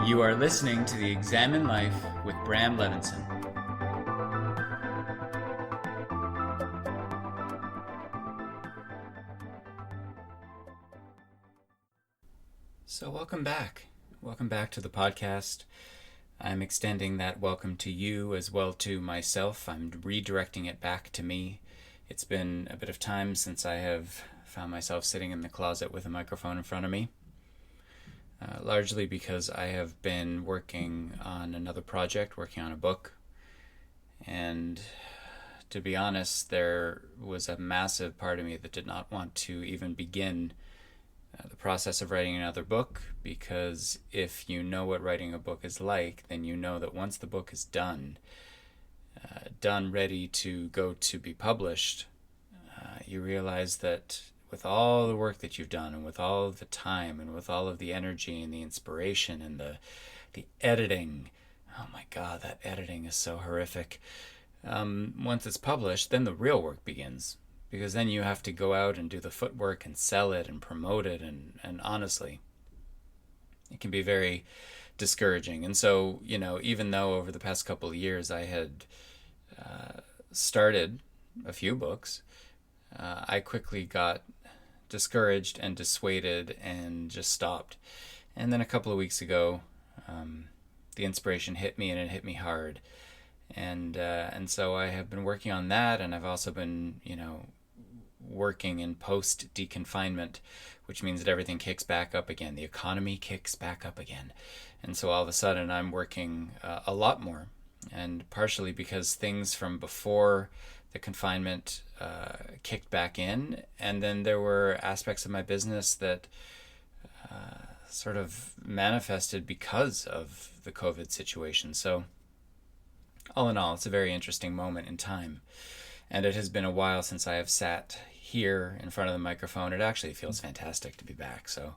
You are listening to the Examine Life with Bram Levinson. So welcome back. Welcome back to the podcast. I'm extending that welcome to you as well to myself. I'm redirecting it back to me. It's been a bit of time since I have found myself sitting in the closet with a microphone in front of me. Largely because I have been working on another project, working on a book. And to be honest, there was a massive part of me that did not want to even begin the process of writing another book, because if you know what writing a book is like, then you know that once the book is done, ready to go to be published, you realize that with all the work that you've done and with all of the time and with all of the energy and the inspiration and the editing, oh my God, that editing is so horrific. Once it's published, then the real work begins, because then you have to go out and do the footwork and sell it and promote it, and honestly, it can be very discouraging. And so, even though over the past couple of years I had started a few books, I quickly got discouraged and dissuaded and just stopped. And then a couple of weeks ago, the inspiration hit me, and it hit me hard. And so I have been working on that, and I've also been, working in post-deconfinement, which means that everything kicks back up again. The economy kicks back up again. And so all of a sudden I'm working a lot more, and partially because things from before the confinement kicked back in, and then there were aspects of my business that sort of manifested because of the COVID situation. So all in all, it's a very interesting moment in time, and it has been a while since I have sat here in front of the microphone. It actually feels fantastic to be back. So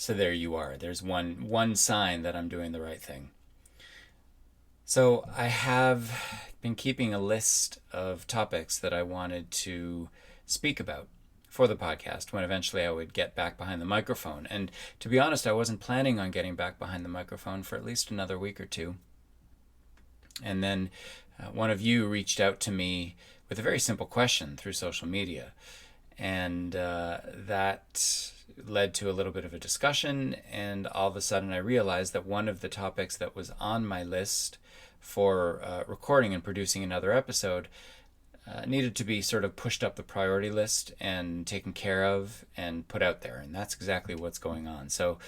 there you are. There's one sign that I'm doing the right thing. So I have been keeping a list of topics that I wanted to speak about for the podcast when eventually I would get back behind the microphone. And to be honest, I wasn't planning on getting back behind the microphone for at least another week or two. And then one of you reached out to me with a very simple question through social media. And that led to a little bit of a discussion. And all of a sudden I realized that one of the topics that was on my list for recording and producing another episode needed to be sort of pushed up the priority list and taken care of and put out there. And that's exactly what's going on. So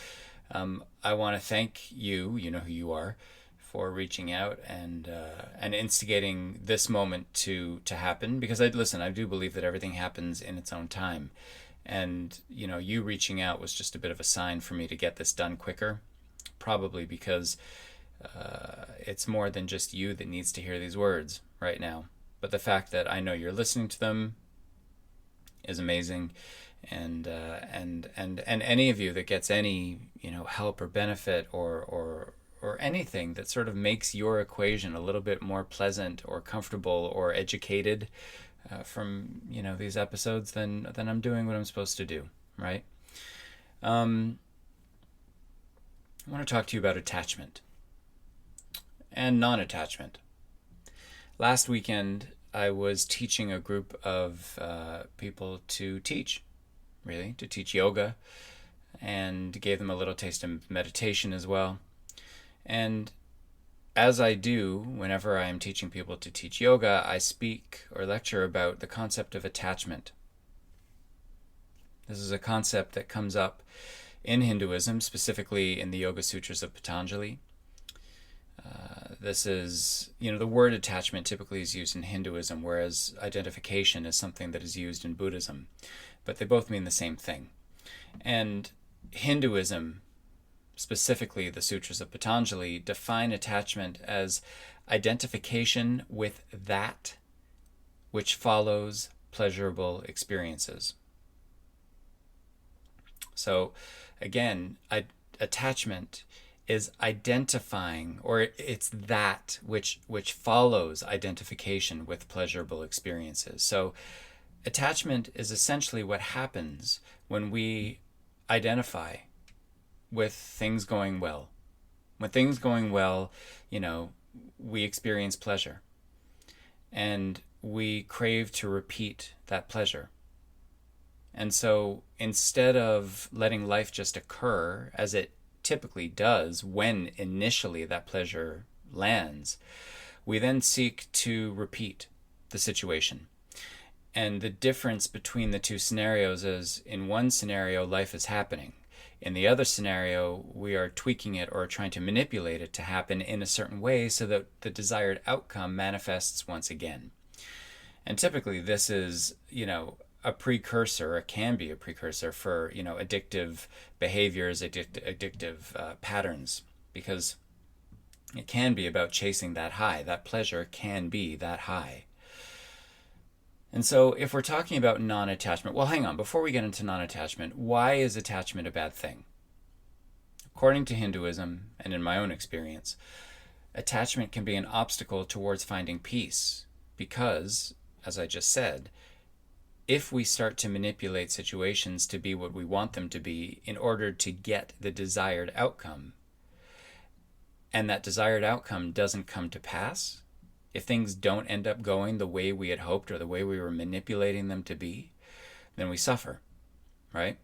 I want to thank you, you know who you are, for reaching out and instigating this moment to happen, because I do believe that everything happens in its own time. And, you reaching out was just a bit of a sign for me to get this done quicker, probably because it's more than just you that needs to hear these words right now. But the fact that I know you're listening to them is amazing. And any of you that gets any, help or benefit or anything that sort of makes your equation a little bit more pleasant or comfortable or educated from these episodes, then I'm doing what I'm supposed to do, right? I want to talk to you about attachment and non-attachment. Last weekend, I was teaching a group of people to teach yoga, and gave them a little taste of meditation as well. And as I do whenever I am teaching people to teach yoga, I speak or lecture about the concept of attachment. This is a concept that comes up in Hinduism, specifically in the Yoga Sutras of Patanjali. This is, the word attachment typically is used in Hinduism, whereas identification is something that is used in Buddhism. But they both mean the same thing. And Hinduism, specifically the Sutras of Patanjali, define attachment as identification with that which follows pleasurable experiences. So again, attachment is identifying, or it's that which follows identification with pleasurable experiences. So attachment is essentially what happens when we identify with things going well. When things going well, you know, we experience pleasure and we crave to repeat that pleasure. And so instead of letting life just occur as it typically does when initially that pleasure lands, we then seek to repeat the situation. And the difference between the two scenarios is in one scenario, life is happening. In the other scenario, we are tweaking it or trying to manipulate it to happen in a certain way so that the desired outcome manifests once again. And typically this is, a precursor, or can be a precursor for, addictive behaviors, addictive patterns, because it can be about chasing that high. That pleasure can be that high. And so if we're talking about non-attachment, well, hang on, before we get into non-attachment, why is attachment a bad thing? According to Hinduism, and in my own experience, attachment can be an obstacle towards finding peace because, as I just said, if we start to manipulate situations to be what we want them to be in order to get the desired outcome, and that desired outcome doesn't come to pass, if things don't end up going the way we had hoped or the way we were manipulating them to be, then we suffer, right?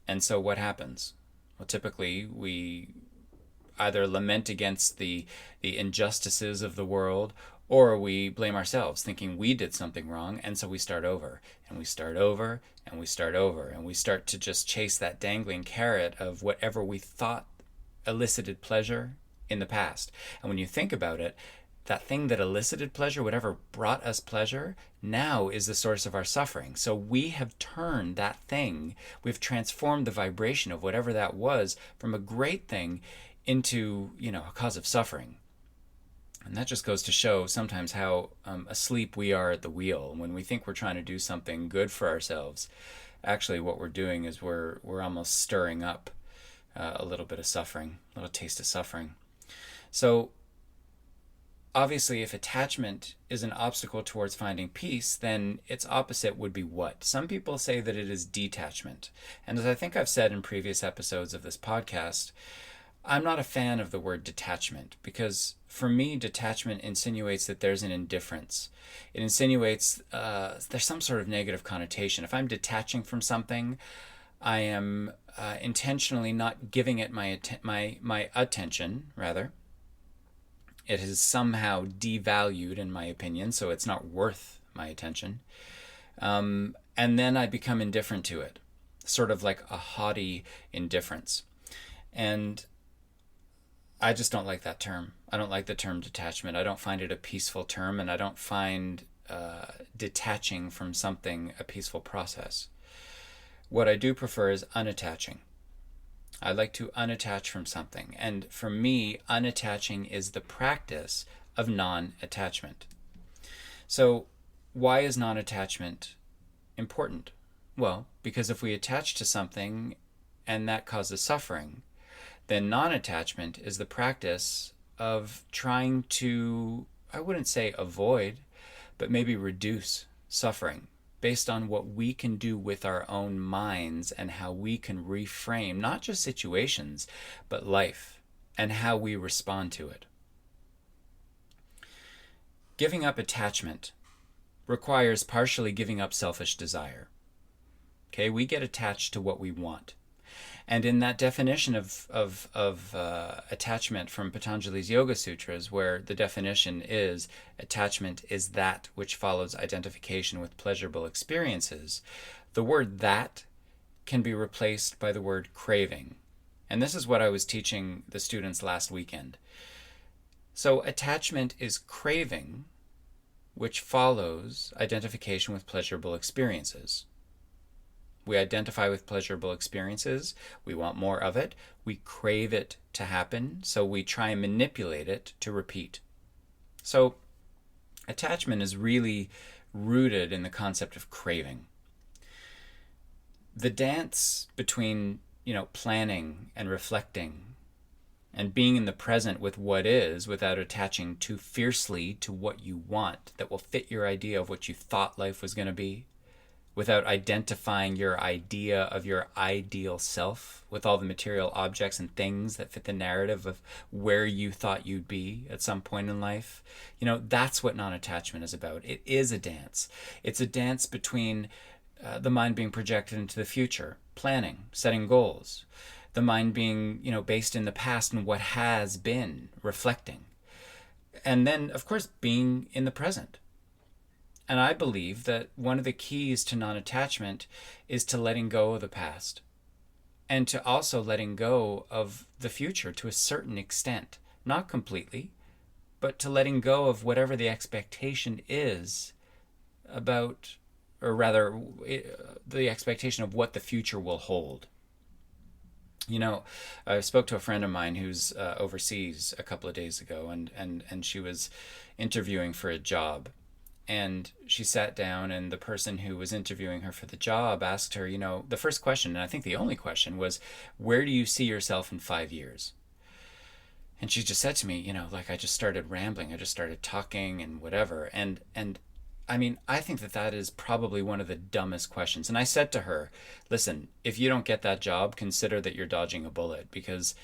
And so what happens? Well, typically we either lament against the injustices of the world, or we blame ourselves, thinking we did something wrong, and so we start over, and we start over, and we start over, and we start to just chase that dangling carrot of whatever we thought elicited pleasure in the past. And when you think about it, that thing that elicited pleasure, whatever brought us pleasure, now is the source of our suffering. So we have turned that thing, we've transformed the vibration of whatever that was from a great thing into, a cause of suffering. And that just goes to show sometimes how asleep we are at the wheel. When we think we're trying to do something good for ourselves, actually what we're doing is we're almost stirring up a little bit of suffering, a little taste of suffering. So obviously, if attachment is an obstacle towards finding peace, then its opposite would be what? Some people say that it is detachment. And as I think I've said in previous episodes of this podcast, I'm not a fan of the word detachment because for me, detachment insinuates that there's an indifference. It insinuates there's some sort of negative connotation. If I'm detaching from something, I am intentionally not giving it my attention, rather. It is somehow devalued, in my opinion, so it's not worth my attention. And then I become indifferent to it, sort of like a haughty indifference. And I just don't like that term. I don't like the term detachment. I don't find it a peaceful term, and I don't find detaching from something a peaceful process. What I do prefer is unattaching. I like to unattach from something. And for me, unattaching is the practice of non-attachment. So why is non-attachment important? Well, because if we attach to something and that causes suffering, then non-attachment is the practice of trying to, I wouldn't say avoid, but maybe reduce suffering, based on what we can do with our own minds and how we can reframe not just situations, but life and how we respond to it. Giving up attachment requires partially giving up selfish desire. Okay, we get attached to what we want. And in that definition of attachment from Patanjali's Yoga Sutras, where the definition is attachment is that which follows identification with pleasurable experiences, the word that can be replaced by the word craving. And this is what I was teaching the students last weekend. So attachment is craving, which follows identification with pleasurable experiences. We identify with pleasurable experiences. We want more of it. We crave it to happen, so we try and manipulate it to repeat. So attachment is really rooted in the concept of craving. The dance between, planning and reflecting and being in the present with what is without attaching too fiercely to what you want that will fit your idea of what you thought life was going to be, without identifying your idea of your ideal self with all the material objects and things that fit the narrative of where you thought you'd be at some point in life. That's what non-attachment is about. It is a dance. It's a dance between the mind being projected into the future, planning, setting goals, the mind being, based in the past and what has been, reflecting, and then, of course, being in the present. And I believe that one of the keys to non-attachment is to letting go of the past and to also letting go of the future to a certain extent. Not completely, but to letting go of whatever the expectation is about, or rather, the expectation of what the future will hold. I spoke to a friend of mine who's overseas a couple of days ago, and she was interviewing for a job. And she sat down, and the person who was interviewing her for the job asked her, the first question, and I think the only question, was, where do you see yourself in 5 years? And she just said to me, I just started rambling. I just started talking and whatever. And I mean, I think that is probably one of the dumbest questions. And I said to her, listen, if you don't get that job, consider that you're dodging a bullet, because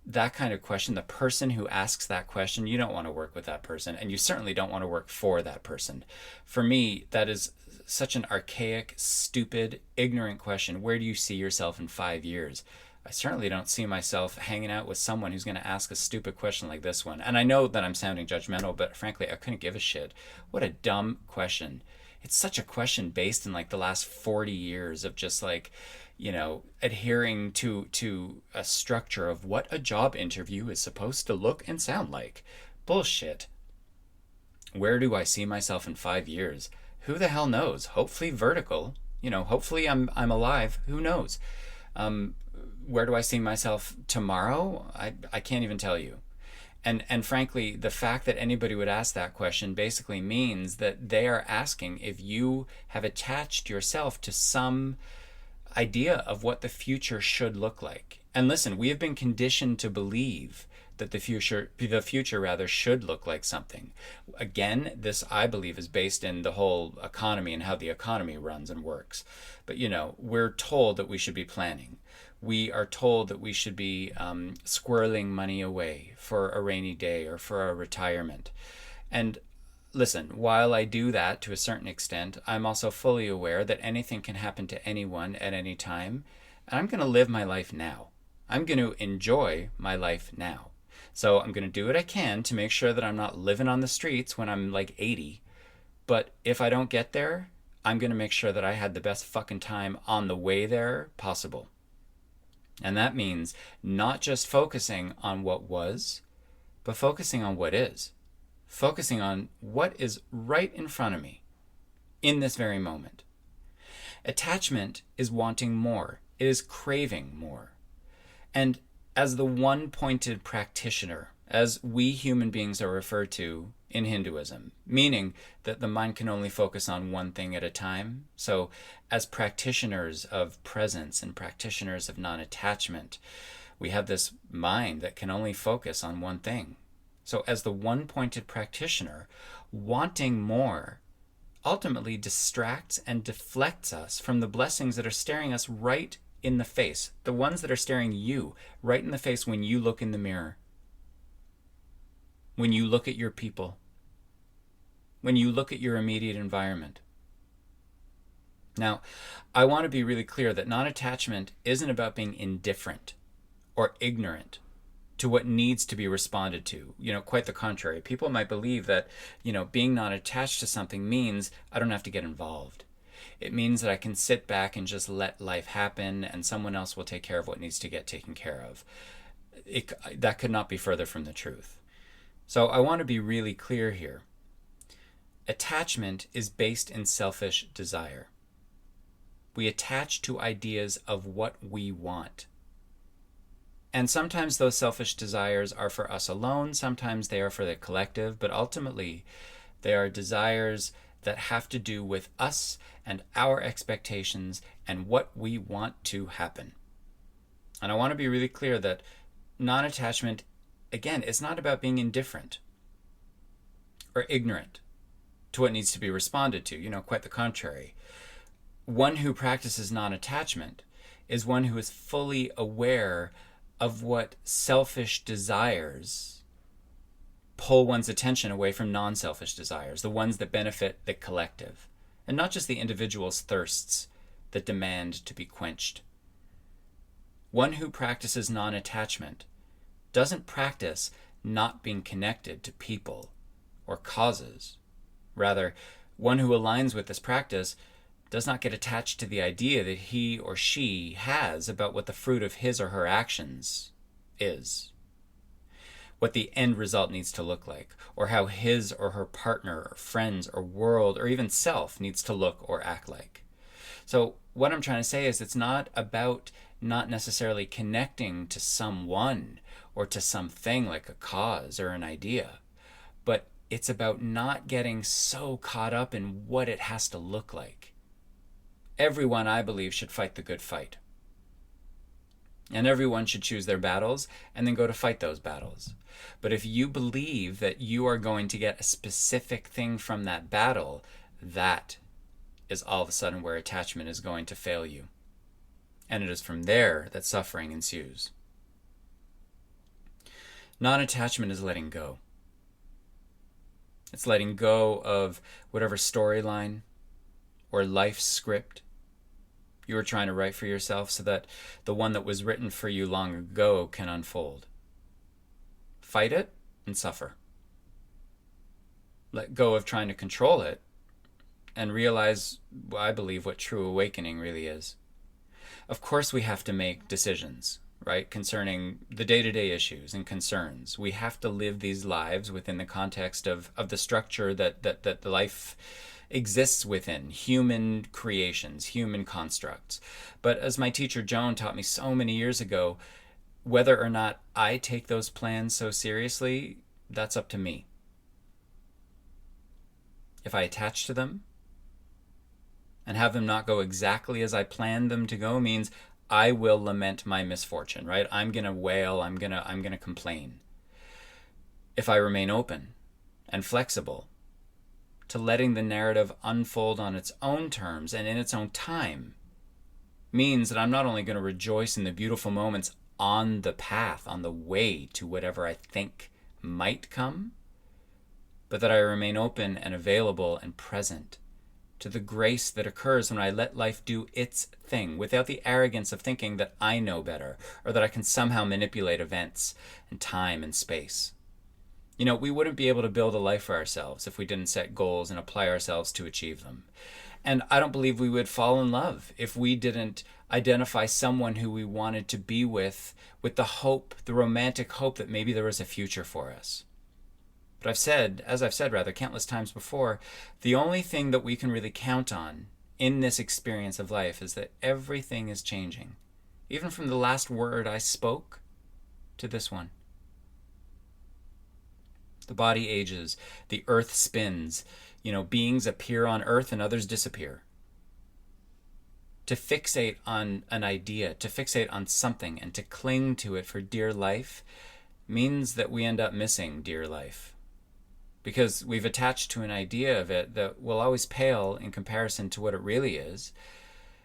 that kind of question, the person who asks that question, you don't want to work with that person, and you certainly don't want to work for that person. For me, that is such an archaic, stupid, ignorant question. Where do you see yourself in 5 years? I certainly don't see myself hanging out with someone who's going to ask a stupid question like this one. And I know that I'm sounding judgmental, but frankly, I couldn't give a shit. What a dumb question. It's such a question based in the last 40 years of just adhering to a structure of what a job interview is supposed to look and sound like. Bullshit. Where do I see myself in 5 years? Who the hell knows? Hopefully vertical. Hopefully I'm alive. Who knows? Where do I see myself tomorrow? I can't even tell you. And frankly, the fact that anybody would ask that question basically means that they are asking if you have attached yourself to some idea of what the future should look like. And listen, we have been conditioned to believe that the future rather should look like something. Again, this I believe is based in the whole economy and how the economy runs and works. But we're told that we should be planning. We are told that we should be squirreling money away for a rainy day or for a retirement. And listen, while I do that to a certain extent, I'm also fully aware that anything can happen to anyone at any time. And I'm going to live my life now. I'm going to enjoy my life now. So I'm going to do what I can to make sure that I'm not living on the streets when I'm 80. But if I don't get there, I'm going to make sure that I had the best fucking time on the way there possible. And that means not just focusing on what was, but focusing on what is. Focusing on what is right in front of me in this very moment. Attachment is wanting more. It is craving more. And as the one-pointed practitioner, as we human beings are referred to in Hinduism, meaning that the mind can only focus on one thing at a time. So as practitioners of presence and practitioners of non-attachment, we have this mind that can only focus on one thing. So as the one-pointed practitioner, wanting more ultimately distracts and deflects us from the blessings that are staring us right in the face, the ones that are staring you right in the face when you look in the mirror, when you look at your people, when you look at your immediate environment. Now, I want to be really clear that non-attachment isn't about being indifferent or ignorant to what needs to be responded to. Quite the contrary. People might believe that, being not attached to something means I don't have to get involved. It means that I can sit back and just let life happen and someone else will take care of what needs to get taken care of. That could not be further from the truth. So I want to be really clear here. Attachment is based in selfish desire. We attach to ideas of what we want. And sometimes those selfish desires are for us alone, sometimes they are for the collective, but ultimately they are desires that have to do with us and our expectations and what we want to happen. And I want to be really clear that non-attachment, again, is not about being indifferent or ignorant to what needs to be responded to. Quite the contrary. One who practices non-attachment is one who is fully aware of what selfish desires pull one's attention away from non-selfish desires, the ones that benefit the collective, and not just the individual's thirsts that demand to be quenched. One who practices non-attachment doesn't practice not being connected to people or causes. Rather, one who aligns with this practice does not get attached to the idea that he or she has about what the fruit of his or her actions is, what the end result needs to look like, or how his or her partner or friends or world or even self needs to look or act like. So what I'm trying to say is it's not about not necessarily connecting to someone or to something like a cause or an idea, but it's about not getting so caught up in what it has to look like. Everyone, I believe, should fight the good fight. And everyone should choose their battles and then go to fight those battles. But if you believe that you are going to get a specific thing from that battle, that is all of a sudden where attachment is going to fail you. And it is from there that suffering ensues. Non-attachment is letting go. It's letting go of whatever storyline or life script you were trying to write for yourself so that the one that was written for you long ago can unfold. Fight it and suffer. Let go of trying to control it and realize, I believe, what true awakening really is. Of course we have to make decisions, right, concerning the day-to-day issues and concerns. We have to live these lives within the context of the structure that the life exists within, human creations, human constructs. But as my teacher Joan taught me so many years ago, whether or not I take those plans so seriously, that's up to me. If I attach to them and have them not go exactly as I planned them to go, means I will lament my misfortune, right? I'm going to wail, I'm going to complain. If I remain open and flexible to letting the narrative unfold on its own terms and in its own time, means that I'm not only going to rejoice in the beautiful moments on the path, on the way to whatever I think might come, but that I remain open and available and present to the grace that occurs when I let life do its thing without the arrogance of thinking that I know better or that I can somehow manipulate events and time and space. You know, we wouldn't be able to build a life for ourselves if we didn't set goals and apply ourselves to achieve them. And I don't believe we would fall in love if we didn't identify someone who we wanted to be with the hope, the romantic hope that maybe there was a future for us. But as I've said countless times before, the only thing that we can really count on in this experience of life is that everything is changing. Even from the last word I spoke to this one. The body ages, the earth spins, beings appear on earth and others disappear. To fixate on an idea, to fixate on something and to cling to it for dear life means that we end up missing dear life. Because we've attached to an idea of it that will always pale in comparison to what it really is.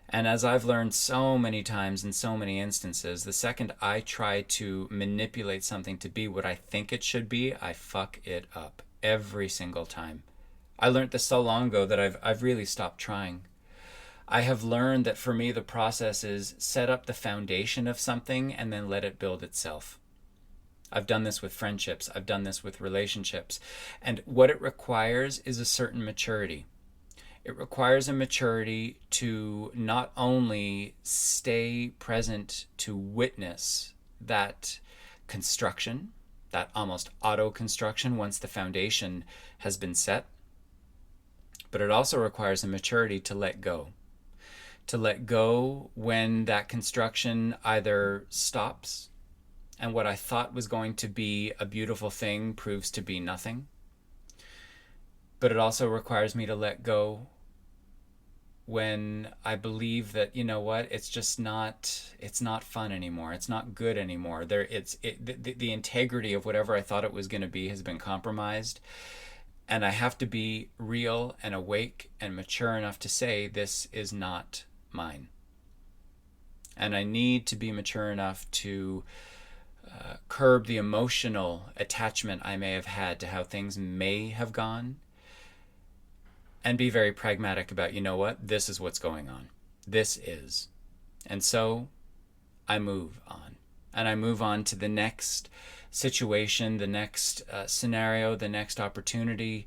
And as I've learned so many times in so many instances, the second I try to manipulate something to be what I think it should be, I fuck it up every single time. I learned this so long ago that I've really stopped trying. I have learned that for me the process is set up the foundation of something and then let it build itself. I've done this with friendships, I've done this with relationships, and what it requires is a certain maturity. It requires a maturity to not only stay present to witness that construction, that almost auto-construction once the foundation has been set, but it also requires a maturity to let go. To let go when that construction either stops and what I thought was going to be a beautiful thing proves to be nothing. But it also requires me to let go when I believe that, it's not fun anymore. It's not good anymore. The integrity of whatever I thought it was going to be has been compromised. And I have to be real and awake and mature enough to say, this is not mine. And I need to be mature enough to curb the emotional attachment I may have had to how things may have gone, and be very pragmatic about, you know what, this is what's going on. This is. And so I move on. And I move on to the next situation, the next scenario, the next opportunity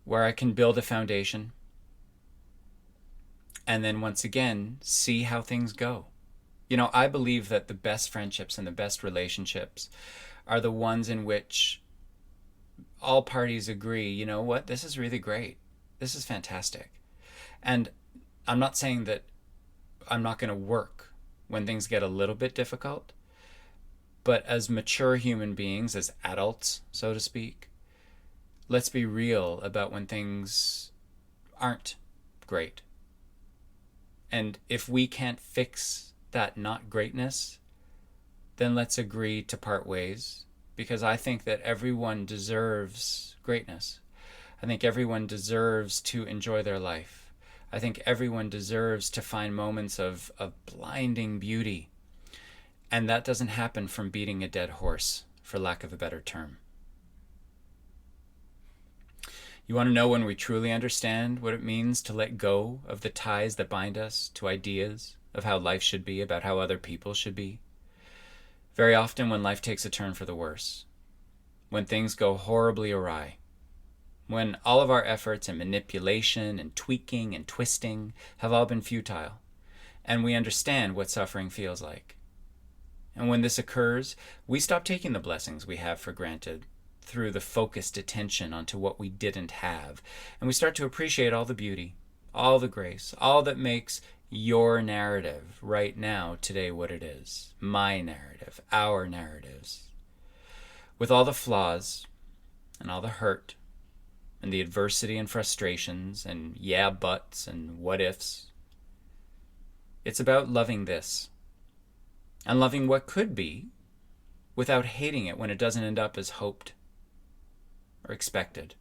where I can build a foundation. And then once again, see how things go. You know, I believe that the best friendships and the best relationships are the ones in which all parties agree, you know what, this is really great. This is fantastic. And I'm not saying that I'm not going to work when things get a little bit difficult, but as mature human beings, as adults, so to speak, let's be real about when things aren't great. And if we can't fix that not greatness, then let's agree to part ways, because I think that everyone deserves greatness. I think everyone deserves to enjoy their life. I think everyone deserves to find moments of blinding beauty. And that doesn't happen from beating a dead horse, for lack of a better term. You want to know when we truly understand what it means to let go of the ties that bind us to ideas of how life should be, about how other people should be? Very often when life takes a turn for the worse, when things go horribly awry, when all of our efforts and manipulation and tweaking and twisting have all been futile, and we understand what suffering feels like. And when this occurs, we stop taking the blessings we have for granted through the focused attention onto what we didn't have, and we start to appreciate all the beauty, all the grace, all that makes your narrative right now, today, what it is. My narrative, our narratives. With all the flaws and all the hurt and the adversity and frustrations and yeah buts and what ifs, it's about loving this and loving what could be without hating it when it doesn't end up as hoped or expected.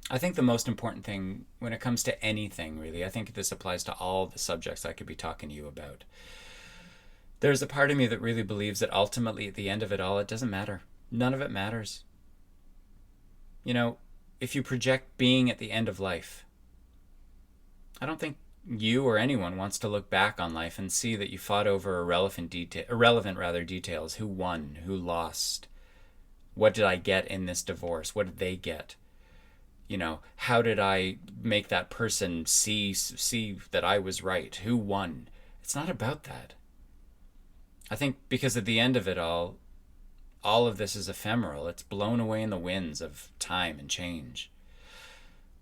I think the most important thing when it comes to anything, really, I think this applies to all the subjects I could be talking to you about. There's a part of me that really believes that ultimately at the end of it all, it doesn't matter. None of it matters. You know, if you project being at the end of life, I don't think you or anyone wants to look back on life and see that you fought over irrelevant details. Who won? Who lost? What did I get in this divorce? What did they get? You know, how did I make that person see that I was right? Who won? It's not about that. I think because at the end of it all of this is ephemeral. It's blown away in the winds of time and change.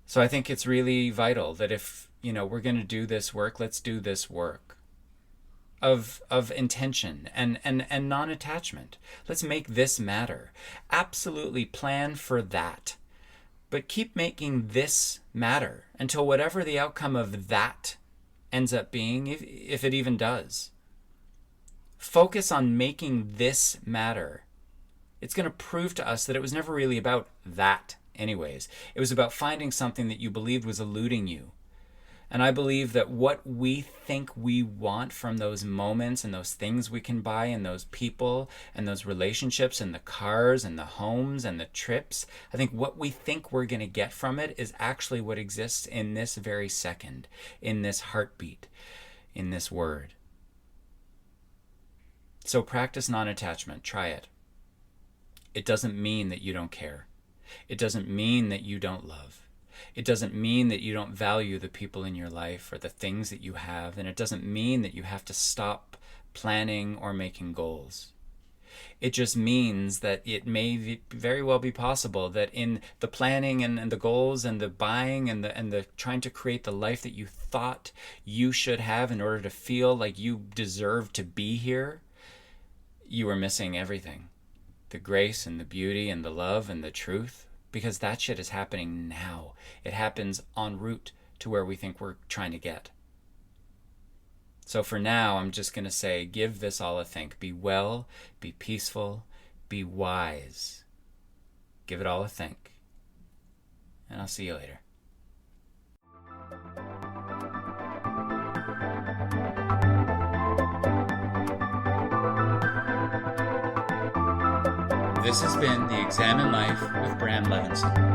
So I think it's really vital that if, you know, we're going to do this work, let's do this work of intention and non-attachment. Let's make this matter. Absolutely plan for that. But keep making this matter until whatever the outcome of that ends up being, if it even does. Focus on making this matter. It's going to prove to us that it was never really about that anyways. It was about finding something that you believed was eluding you. And I believe that what we think we want from those moments and those things we can buy and those people and those relationships and the cars and the homes and the trips, I think what we think we're going to get from it is actually what exists in this very second, in this heartbeat, in this word. So practice non-attachment. Try it. It doesn't mean that you don't care. It doesn't mean that you don't love. It doesn't mean that you don't value the people in your life or the things that you have, and it doesn't mean that you have to stop planning or making goals. It just means that it may very well be possible that in the planning and the goals and the buying and the trying to create the life that you thought you should have in order to feel like you deserve to be here, you are missing everything. The grace and the beauty and the love and the truth. Because that shit is happening now. It happens en route to where we think we're trying to get. So for now, I'm just going to say, give this all a think. Be well, be peaceful, be wise. give it all a think. And I'll see you later. This has been the Examine Life with Bram Levinson.